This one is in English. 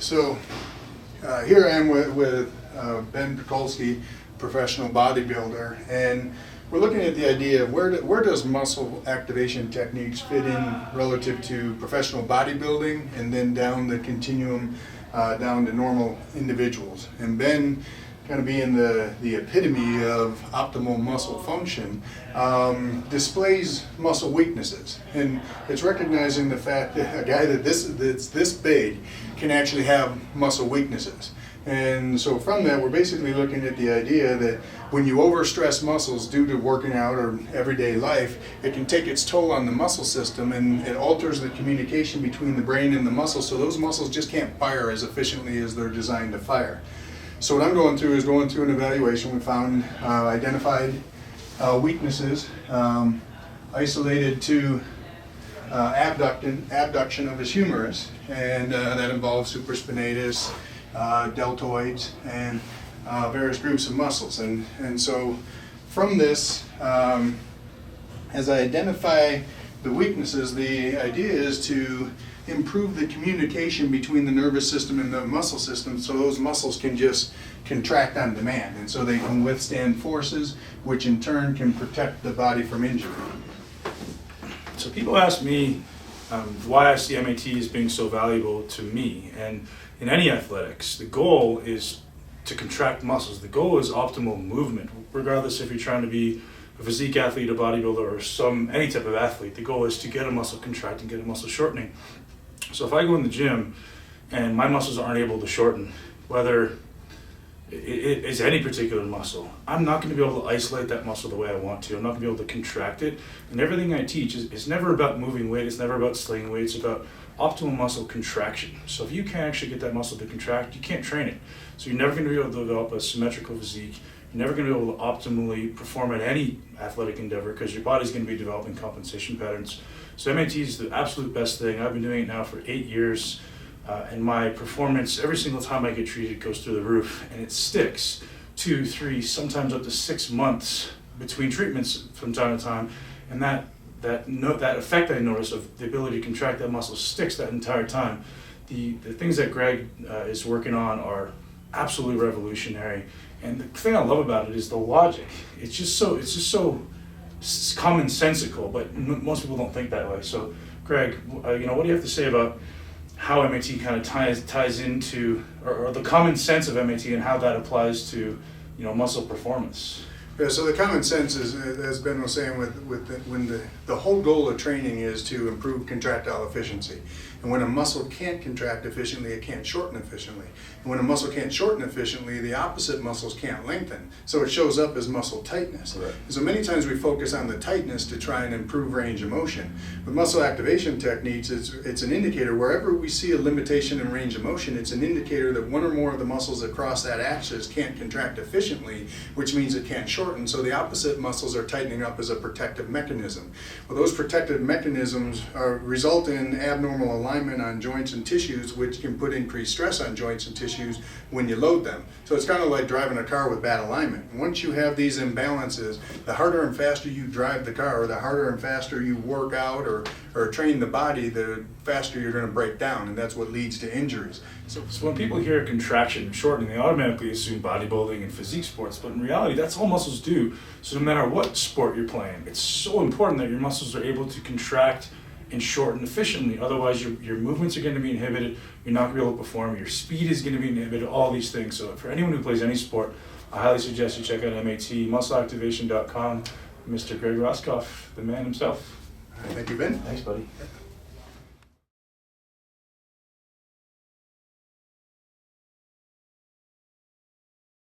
So here I am with Ben Pakulski, professional bodybuilder, and we're looking at the idea of where does muscle activation techniques fit in relative to professional bodybuilding, and then down the continuum down to normal individuals. And Ben, kind of being the epitome of optimal muscle function, displays muscle weaknesses, and it's recognizing the fact that a guy that's this big can actually have muscle weaknesses. And so from that, we're basically looking at the idea that when you overstress muscles due to working out or everyday life, it can take its toll on the muscle system, and it alters the communication between the brain and the muscle, so those muscles just can't fire as efficiently as they're designed to fire. So what I'm going through is going through an evaluation. We found identified weaknesses isolated to abduction of his humerus, and that involves supraspinatus, deltoids, and various groups of muscles. And so from this, as I identify the weaknesses, the idea is to improve the communication between the nervous system and the muscle system, so those muscles can just contract on demand, and so they can withstand forces, which in turn can protect the body from injury. So people ask me why I see MAT as being so valuable to me, and in any athletics, the goal is to contract muscles. The goal is optimal movement, regardless if you're trying to be a physique athlete, a bodybuilder, or any type of athlete. The goal is to get a muscle contracting, get a muscle shortening. So if I go in the gym and my muscles aren't able to shorten, whether it is any particular muscle, I'm not going to be able to isolate that muscle the way I want to. I'm not going to be able to contract it. And everything I teach is never about moving weight. It's never about slinging weight. It's about optimal muscle contraction. So if you can't actually get that muscle to contract, you can't train it. So you're never going to be able to develop a symmetrical physique. You're never going to be able to optimally perform at any athletic endeavor, because your body's going to be developing compensation patterns. So MAT is the absolute best thing. I've been doing it now for 8 years, and my performance every single time I get treated goes through the roof, and it sticks 2, 3, sometimes up to 6 months between treatments from time to time, and that effect I notice of the ability to contract that muscle sticks that entire time. The things that Greg is working on are absolutely revolutionary, and the thing I love about it is the logic. It's just so commonsensical, but most people don't think that way. So, Greg, what do you have to say about how MAT kind of ties into, or the common sense of MAT and how that applies to, muscle performance? Yeah, so the common sense is, as Ben was saying, when the whole goal of training is to improve contractile efficiency. And when a muscle can't contract efficiently, it can't shorten efficiently. And when a muscle can't shorten efficiently, the opposite muscles can't lengthen. So it shows up as muscle tightness. Right. And so many times we focus on the tightness to try and improve range of motion. With muscle activation techniques, it's an indicator. Wherever we see a limitation in range of motion, it's an indicator that one or more of the muscles across that axis can't contract efficiently, which means it can't shorten. So the opposite muscles are tightening up as a protective mechanism. Well, those protective mechanisms result in abnormal alignment on joints and tissues, which can put increased stress on joints and tissues when you load them. So it's kind of like driving a car with bad alignment. Once you have these imbalances, the harder and faster you drive the car, or the harder and faster you work out or train the body, the faster you're going to break down, and that's what leads to injuries. So when people hear contraction, shortening, they automatically assume bodybuilding and physique sports, but in reality, that's all muscles do. So no matter what sport you're playing, it's so important that your muscles are able to contract and shorten efficiently. Otherwise, your movements are going to be inhibited. You're not going to be able to perform. Your speed is going to be inhibited. All these things. So for anyone who plays any sport, I highly suggest you check out MAT, muscleactivation.com. Mr. Greg Roskopf, the man himself. Thank you, Ben. Thanks, buddy.